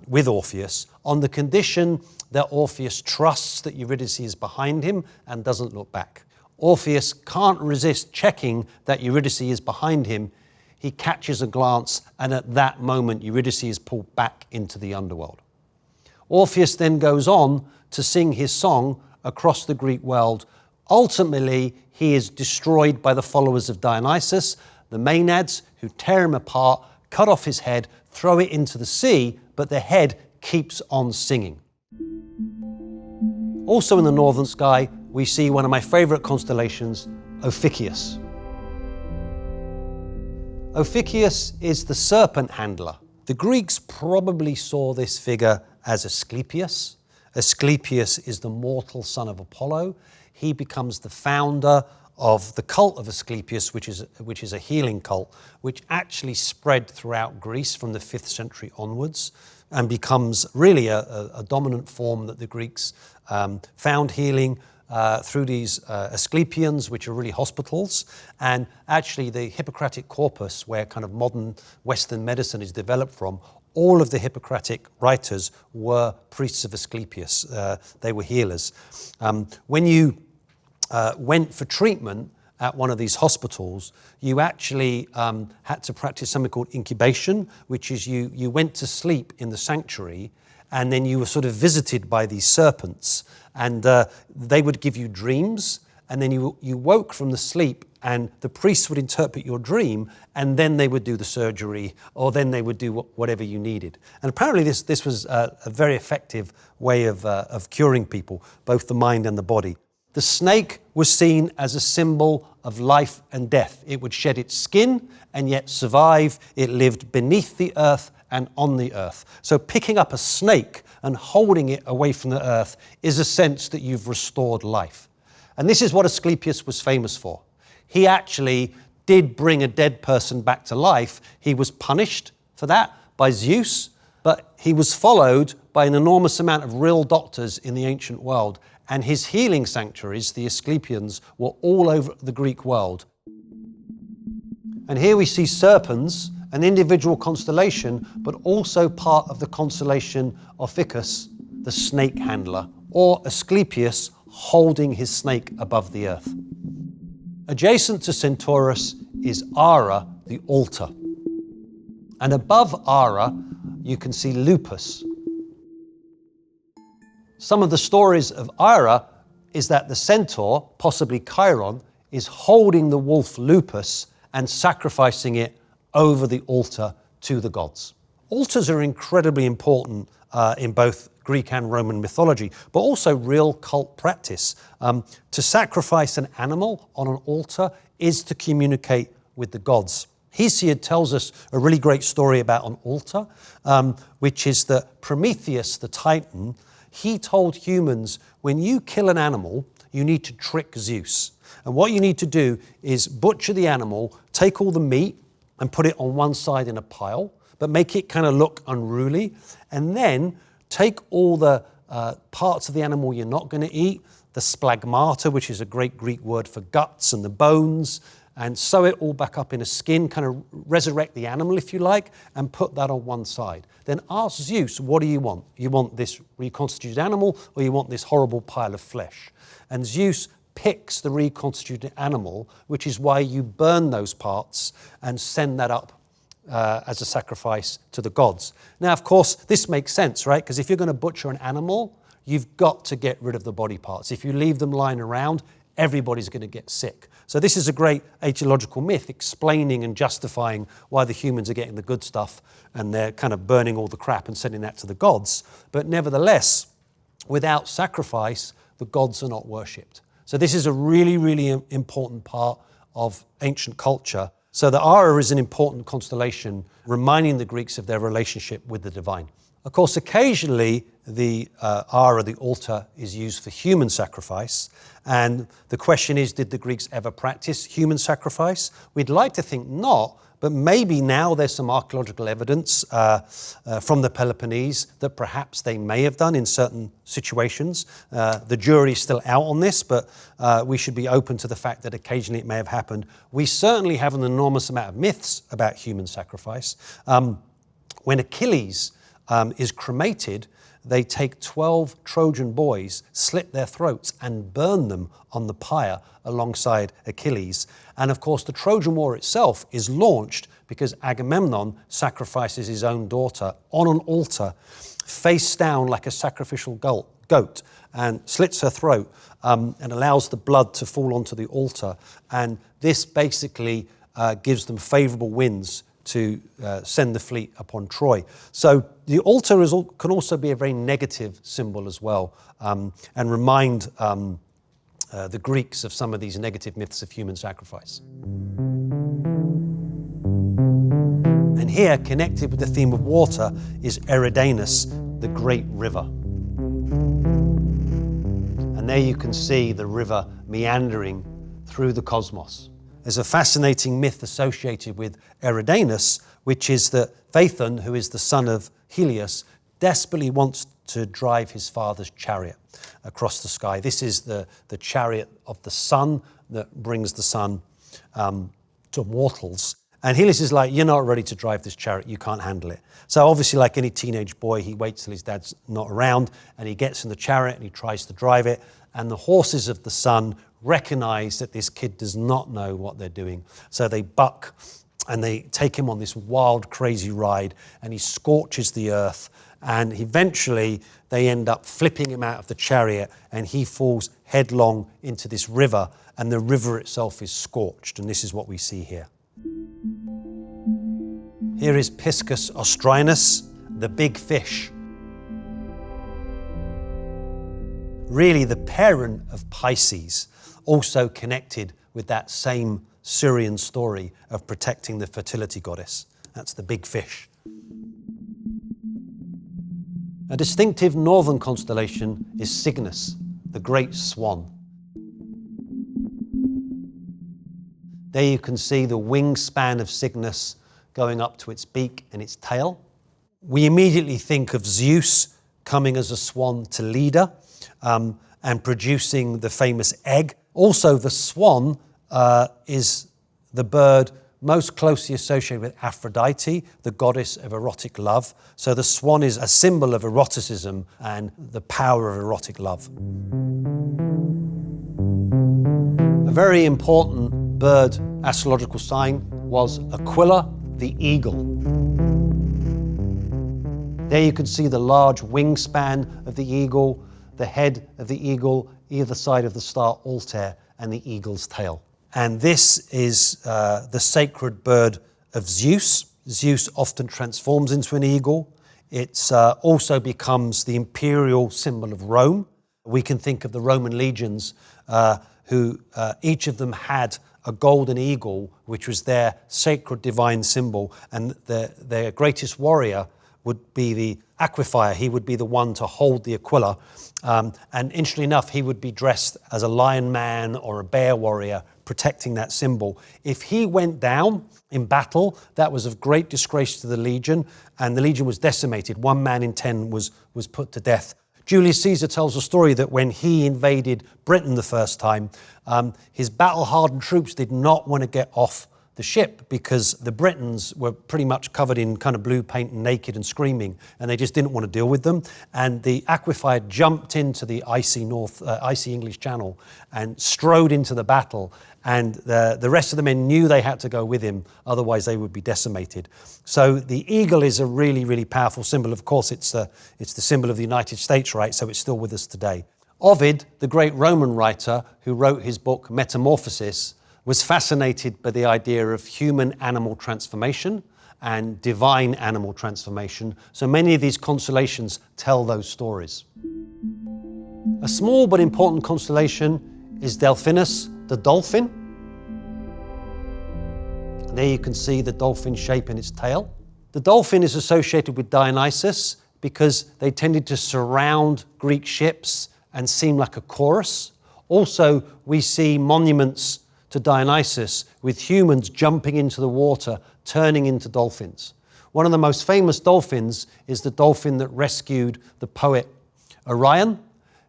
with Orpheus, on the condition that Orpheus trusts that Eurydice is behind him and doesn't look back. Orpheus can't resist checking that Eurydice is behind him. He catches a glance, and at that moment Eurydice is pulled back into the underworld. Orpheus then goes on to sing his song across the Greek world. Ultimately, he is destroyed by the followers of Dionysus, the Maenads, who tear him apart, cut off his head, throw it into the sea, but the head keeps on singing. Also in the northern sky, we see one of my favorite constellations, Ophiuchus. Ophiuchus is the serpent handler. The Greeks probably saw this figure as Asclepius. Asclepius is the mortal son of Apollo. He becomes the founder of the cult of Asclepius, which is a healing cult, which actually spread throughout Greece from the 5th century onwards, and becomes really a dominant form that the Greeks found healing through these Asclepians, which are really hospitals. And actually the Hippocratic corpus, where kind of modern Western medicine is developed from, all of the Hippocratic writers were priests of Asclepius. They were healers. When you went for treatment at one of these hospitals, you actually had to practice something called incubation, which is you went to sleep in the sanctuary, and then you were sort of visited by these serpents, and they would give you dreams, and then you woke from the sleep, and the priests would interpret your dream, and then they would do the surgery, or then they would do whatever you needed. And apparently this was a very effective way of curing people, both the mind and the body. The snake was seen as a symbol of life and death. It would shed its skin and yet survive. It lived beneath the earth and on the earth. So picking up a snake and holding it away from the earth is a sense that you've restored life. And this is what Asclepius was famous for. He actually did bring a dead person back to life. He was punished for that by Zeus, but he was followed by an enormous amount of real doctors in the ancient world. And his healing sanctuaries, the Asclepians, were all over the Greek world. And here we see Serpens, an individual constellation, but also part of the constellation Ophiuchus, the snake handler, or Asclepius holding his snake above the earth. Adjacent to Centaurus is Ara, the altar. And above Ara, you can see Lupus. Some of the stories of Ara is that the centaur, possibly Chiron, is holding the wolf Lupus and sacrificing it over the altar to the gods. Altars are incredibly important in both Greek and Roman mythology, but also real cult practice. To sacrifice an animal on an altar is to communicate with the gods. Hesiod tells us a really great story about an altar, which is that Prometheus, the Titan, he told humans, when you kill an animal, you need to trick Zeus. And what you need to do is butcher the animal, take all the meat and put it on one side in a pile, but make it kind of look unruly. And then take all the parts of the animal you're not going to eat, the splagmata, which is a great Greek word for guts, and the bones, and sew it all back up in a skin, kind of resurrect the animal, if you like, and put that on one side. Then ask Zeus, what do you want? You want this reconstituted animal, or you want this horrible pile of flesh? And Zeus picks the reconstituted animal, which is why you burn those parts and send that up as a sacrifice to the gods. Now, of course, this makes sense, right? Because if you're going to butcher an animal, you've got to get rid of the body parts. If you leave them lying around, everybody's going to get sick. So this is a great aetiological myth explaining and justifying why the humans are getting the good stuff and they're kind of burning all the crap and sending that to the gods. But nevertheless, without sacrifice, the gods are not worshipped. So this is a really, really important part of ancient culture. So the Ara is an important constellation, reminding the Greeks of their relationship with the divine. Of course, occasionally the Ara, the altar, is used for human sacrifice. And the question is, did the Greeks ever practice human sacrifice? We'd like to think not, but maybe now there's some archaeological evidence from the Peloponnese that perhaps they may have done in certain situations. The jury's still out on this, but we should be open to the fact that occasionally it may have happened. We certainly have an enormous amount of myths about human sacrifice. When Achilles is cremated, they take 12 Trojan boys, slit their throats, and burn them on the pyre alongside Achilles. And of course, the Trojan War itself is launched because Agamemnon sacrifices his own daughter on an altar, face down like a sacrificial goat, and slits her throat and allows the blood to fall onto the altar. And this basically gives them favorable winds to send the fleet upon Troy. So the altar can also be a very negative symbol as well, and remind the Greeks of some of these negative myths of human sacrifice. And here, connected with the theme of water, is Eridanus, the great river. And there you can see the river meandering through the cosmos. There's a fascinating myth associated with Eridanus, which is that Phaethon, who is the son of Helios, desperately wants to drive his father's chariot across the sky. This is the chariot of the sun that brings the sun to mortals. And Helios is like, you're not ready to drive this chariot, you can't handle it. So obviously, like any teenage boy, he waits till his dad's not around, and he gets in the chariot and he tries to drive it. And the horses of the sun recognize that this kid does not know what they're doing. So they buck and they take him on this wild, crazy ride, and he scorches the earth. And eventually they end up flipping him out of the chariot, and he falls headlong into this river, and the river itself is scorched. And this is what we see here. Here is Piscis Austrinus, the big fish. Really the parent of Pisces, also connected with that same Syrian story of protecting the fertility goddess. That's the big fish. A distinctive northern constellation is Cygnus, the great swan. There you can see the wingspan of Cygnus going up to its beak and its tail. We immediately think of Zeus coming as a swan to Leda and producing the famous egg. Also, the swan is the bird most closely associated with Aphrodite, the goddess of erotic love. So the swan is a symbol of eroticism and the power of erotic love. A very important bird astrological sign was Aquila, the eagle. There you can see the large wingspan of the eagle, the head of the eagle, either side of the star Altair, and the eagle's tail. And this is the sacred bird of Zeus. Zeus often transforms into an eagle. It also becomes the imperial symbol of Rome. We can think of the Roman legions who each of them had a golden eagle, which was their sacred divine symbol, and their greatest warrior would be the Aquifer. He would be the one to hold the Aquila. And interestingly enough, he would be dressed as a lion man or a bear warrior, protecting that symbol. If he went down in battle, that was of great disgrace to the legion, and the legion was decimated. 1 man in 10 was put to death. Julius Caesar tells a story that when he invaded Britain the first time, his battle-hardened troops did not want to get off the ship because the Britons were pretty much covered in kind of blue paint and naked and screaming, and they just didn't want to deal with them. And the Aquifer jumped into the icy English Channel and strode into the battle. And the rest of the men knew they had to go with him, otherwise they would be decimated. So the eagle is a really, really powerful symbol. Of course, it's the symbol of the United States, right? So it's still with us today. Ovid, the great Roman writer who wrote his book Metamorphosis, was fascinated by the idea of human-animal transformation and divine animal transformation. So many of these constellations tell those stories. A small but important constellation is Delphinus, the dolphin. And there you can see the dolphin shape in its tail. The dolphin is associated with Dionysus because they tended to surround Greek ships and seem like a chorus. Also, we see monuments to Dionysus with humans jumping into the water, turning into dolphins. One of the most famous dolphins is the dolphin that rescued the poet Orion,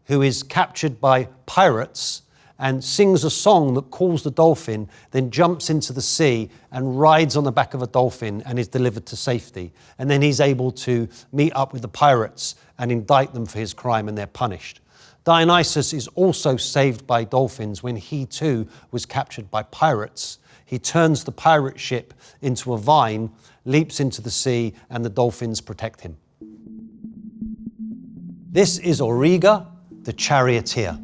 who is captured by pirates and sings a song that calls the dolphin, then jumps into the sea and rides on the back of a dolphin and is delivered to safety. And then he's able to meet up with the pirates and indict them for his crime, and they're punished. Dionysus is also saved by dolphins when he too was captured by pirates. He turns the pirate ship into a vine, leaps into the sea, and the dolphins protect him. This is Auriga, the charioteer.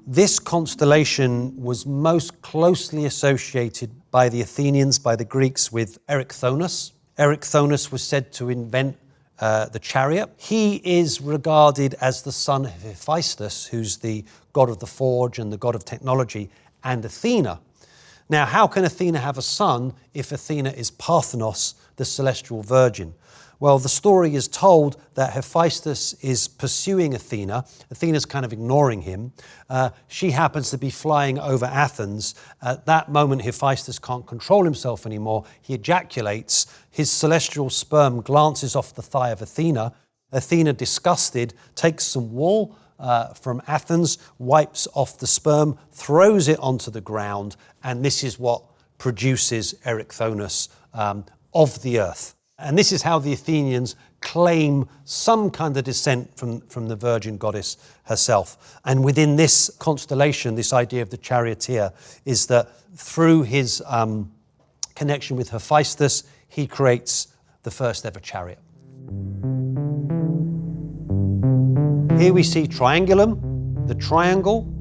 This constellation was most closely associated by the Athenians, by the Greeks, with Erycthonus. Erycthonus was said to invent the chariot. He is regarded as the son of Hephaestus, who's the god of the forge and the god of technology, and Athena. Now, how can Athena have a son if Athena is Parthenos, the celestial virgin? Well, the story is told that Hephaestus is pursuing Athena. Athena's kind of ignoring him. She happens to be flying over Athens. At that moment, Hephaestus can't control himself anymore. He ejaculates. His celestial sperm glances off the thigh of Athena. Athena, disgusted, takes some wool from Athens, wipes off the sperm, throws it onto the ground, and this is what produces Erycthonus of the earth. And this is how the Athenians claim some kind of descent from the virgin goddess herself. And within this constellation, this idea of the charioteer is that through his connection with Hephaestus, he creates the first ever chariot. Here we see Triangulum, the triangle.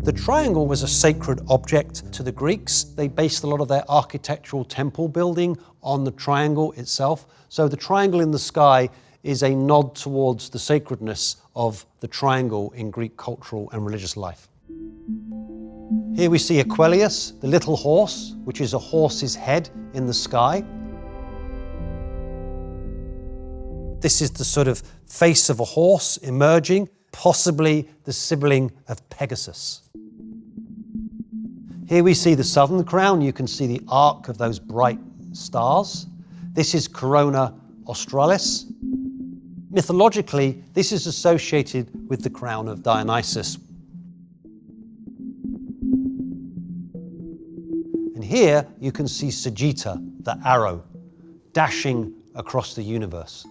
The triangle was a sacred object to the Greeks. They based a lot of their architectural temple building on the triangle itself. So the triangle in the sky is a nod towards the sacredness of the triangle in Greek cultural and religious life. Here we see Aquilius, the little horse, which is a horse's head in the sky. This is the sort of face of a horse emerging, possibly the sibling of Pegasus. Here we see the southern crown. You can see the arc of those bright stars. This is Corona Australis. Mythologically, this is associated with the crown of Dionysus. And here you can see Sagitta, the arrow, dashing across the universe.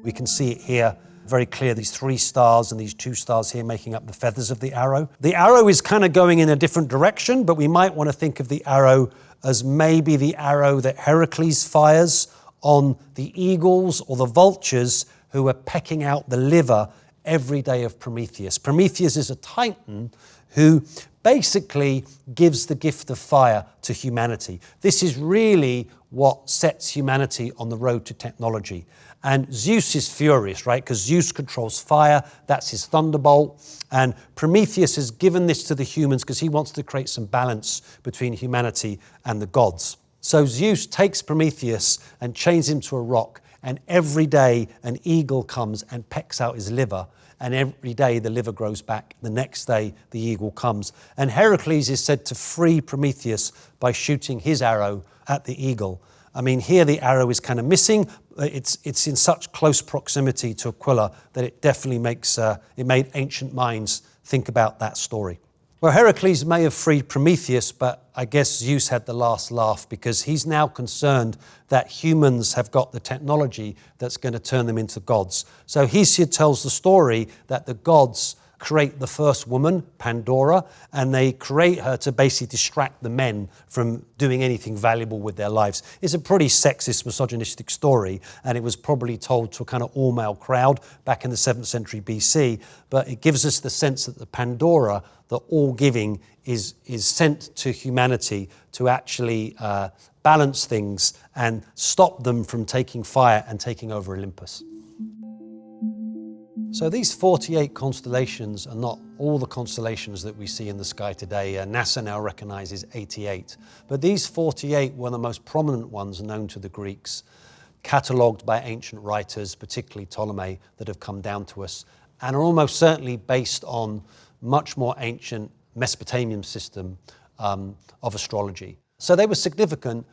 We can see it here very clear, these three stars and these two stars here making up the feathers of the arrow. The arrow is kind of going in a different direction, but we might want to think of the arrow as maybe the arrow that Heracles fires on the eagles or the vultures who are pecking out the liver every day of Prometheus. Prometheus is a titan who basically gives the gift of fire to humanity. This is really what sets humanity on the road to technology. And Zeus is furious, right? Because Zeus controls fire, that's his thunderbolt. And Prometheus has given this to the humans because he wants to create some balance between humanity and the gods. So Zeus takes Prometheus and chains him to a rock, and every day an eagle comes and pecks out his liver, and every day the liver grows back. The next day the eagle comes. And Heracles is said to free Prometheus by shooting his arrow at the eagle. I mean, here the arrow is kind of missing. It's in such close proximity to Aquila that it definitely made ancient minds think about that story. Well, Heracles may have freed Prometheus, but I guess Zeus had the last laugh because he's now concerned that humans have got the technology that's going to turn them into gods. So Hesiod tells the story that the gods create the first woman, Pandora, and they create her to basically distract the men from doing anything valuable with their lives. It's a pretty sexist, misogynistic story, and it was probably told to a kind of all-male crowd back in the 7th century BC, but it gives us the sense that the Pandora, the all-giving, is sent to humanity to actually balance things and stop them from taking fire and taking over Olympus. So these 48 constellations are not all the constellations that we see in the sky today. NASA now recognizes 88. But these 48 were the most prominent ones known to the Greeks, catalogued by ancient writers, particularly Ptolemy, that have come down to us, and are almost certainly based on much more ancient Mesopotamian system of astrology. So they were significant.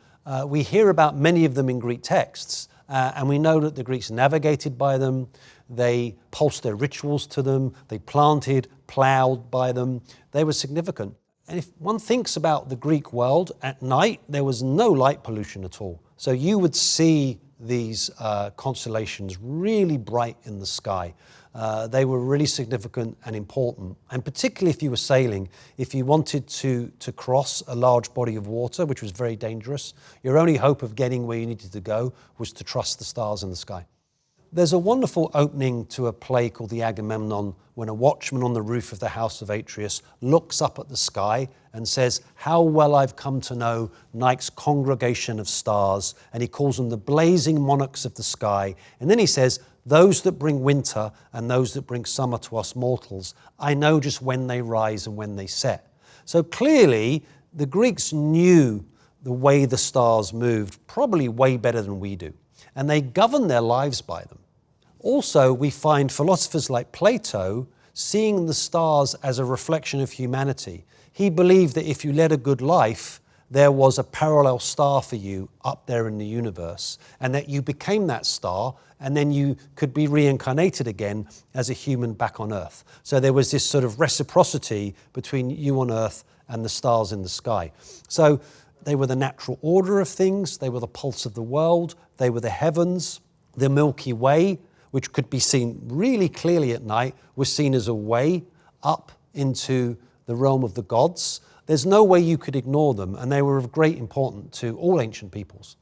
We hear about many of them in Greek texts, and we know that the Greeks navigated by them, they pulsed their rituals to them, they planted, ploughed by them. They were significant. And if one thinks about the Greek world, at night there was no light pollution at all. So you would see these constellations really bright in the sky. They were really significant and important. And particularly if you were sailing, if you wanted to cross a large body of water, which was very dangerous, your only hope of getting where you needed to go was to trust the stars in the sky. There's a wonderful opening to a play called the Agamemnon, when a watchman on the roof of the house of Atreus looks up at the sky and says, "How well I've come to know Nike's congregation of stars," and he calls them the blazing monarchs of the sky. And then he says, "Those that bring winter and those that bring summer to us mortals, I know just when they rise and when they set." So clearly, the Greeks knew the way the stars moved, probably way better than we do, and they governed their lives by them. Also, we find philosophers like Plato seeing the stars as a reflection of humanity. He believed that if you led a good life, there was a parallel star for you up there in the universe, and that you became that star, and then you could be reincarnated again as a human back on Earth. So there was this sort of reciprocity between you on Earth and the stars in the sky. So they were the natural order of things, they were the pulse of the world, they were the heavens. The Milky Way, which could be seen really clearly at night, was seen as a way up into the realm of the gods. There's no way you could ignore them, and they were of great importance to all ancient peoples.